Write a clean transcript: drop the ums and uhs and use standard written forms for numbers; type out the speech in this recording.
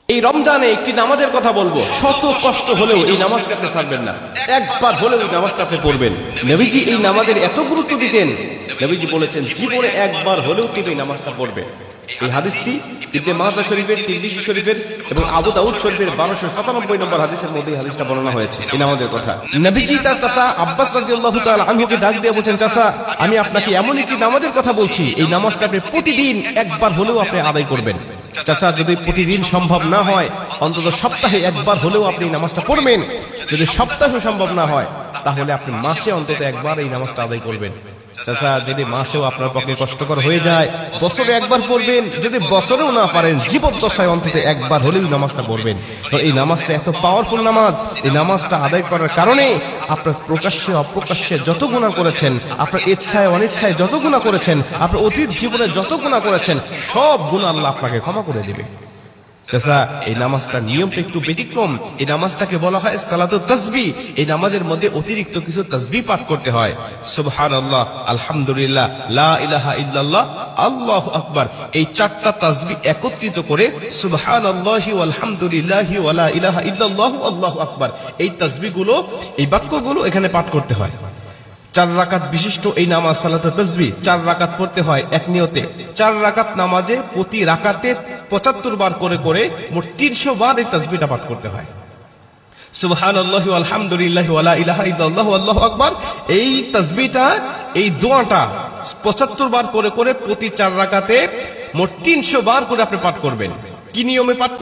এই রমজানে একটি নামাজের কথা বলবো, শত কষ্ট হলেও এই নামাজটা আপনি ছাড়বেন না, একবার হলেও এই নামাজটা আপনি পড়বেন। নবীজি এই নামাজের এত গুরুত্ব দিতেন, নবীজি বলেছেন জীবনে একবার হলেও তুমি এই নামাজটা পড়বে। এই হাদিসটি ইবনে মাজাহ শরীফের, তিরমিজি শরীফের এবং আবু দাউদ শরীফের 1297 নম্বর হাদিসের মধ্যে এই হাদিসটা বর্ণনা হয়েছে এই নামাজের কথা। নবীজি তার চাচা আব্বাস রাদিয়াল্লাহু তাআলা আনহুকে ডাক দিয়ে বলেন, চাচা আমি আপনাকে এমন একটি নামাজের কথা বলছি, এই নামাজটা আপনি প্রতিদিন একবার হলেও আপনি আদায় করবেন। চাচা যদি প্রতিদিন সম্ভব না হয়, অন্তত সপ্তাহে একবার হলেও আপনি নামাজটা পড়বেন। যদি সপ্তাহে সম্ভব না হয়, তাহলে আপনি মাসে অন্তত একবার এই নামাজটা আদায় করবেন। চাচা যদি মাসেও আপনার পক্ষে কষ্টকর হয়ে যায়, বছরে একবার পড়বেন। যদি বছরেও না পারেন, জীবদ্দশায় অন্তত একবার হলেও নামাজটা পড়বেন। তো এই নামাজটা এত পাওয়ারফুল নামাজ, এই নামাজটা আদায় করার কারণে আপনার প্রকাশ্যে অপ্রকাশ্যে যত গুনাহ করেছেন, আপনার ইচ্ছায় অনিচ্ছায় যত গুনাহ করেছেন, আপনার অতীত জীবনে যত গুনাহ করেছেন, সব গুনাহ আল্লাহ আপনাকে ক্ষমা করে দেবে। চাচা এই নামাজটার নিয়মটা একটু ব্যতিক্রম। এই নামাজটাকে বলা হয় সালাতুত তাসবিহ। এই নামাজের মধ্যে অতিরিক্ত কিছু তাসবিহ পাঠ করতে হয়। সুবহানাল্লাহ, আলহামদুলিল্লাহ, লা ইলাহা ইল্লাল্লাহ, আল্লাহু আকবার, এই চারটা তাসবিহ একত্রিত করে সুবহানাল্লাহি ওয়াল হামদুলিল্লাহি ওয়া লা ইলাহা ইল্লাল্লাহ আল্লাহু আকবার, এই তাসবিহগুলো, এই বাক্যগুলো এখানে পাঠ করতে হয়। 4 রাকাত বিশিষ্ট এই নামাজ সালাতুত তাসবিহ 4 রাকাত পড়তে হয় এক নিয়তে। 4 রাকাত নামাজে প্রতি রাকাতে 75 বার করে করে মোট 300 বার এই তাসবিহটা পাঠ করতে হয়। সুবহানাল্লাহি ওয়াল হামদুলিল্লাহি ওয়া লা ইলাহা ইল্লাল্লাহু আল্লাহু আকবার, এই তাসবিহটা, এই দোয়াটা 75 বার করে করে প্রতি 4 রাকাতে মোট 300 বার করে আপনি পাঠ করবেন। কি নিয়মে পাঠ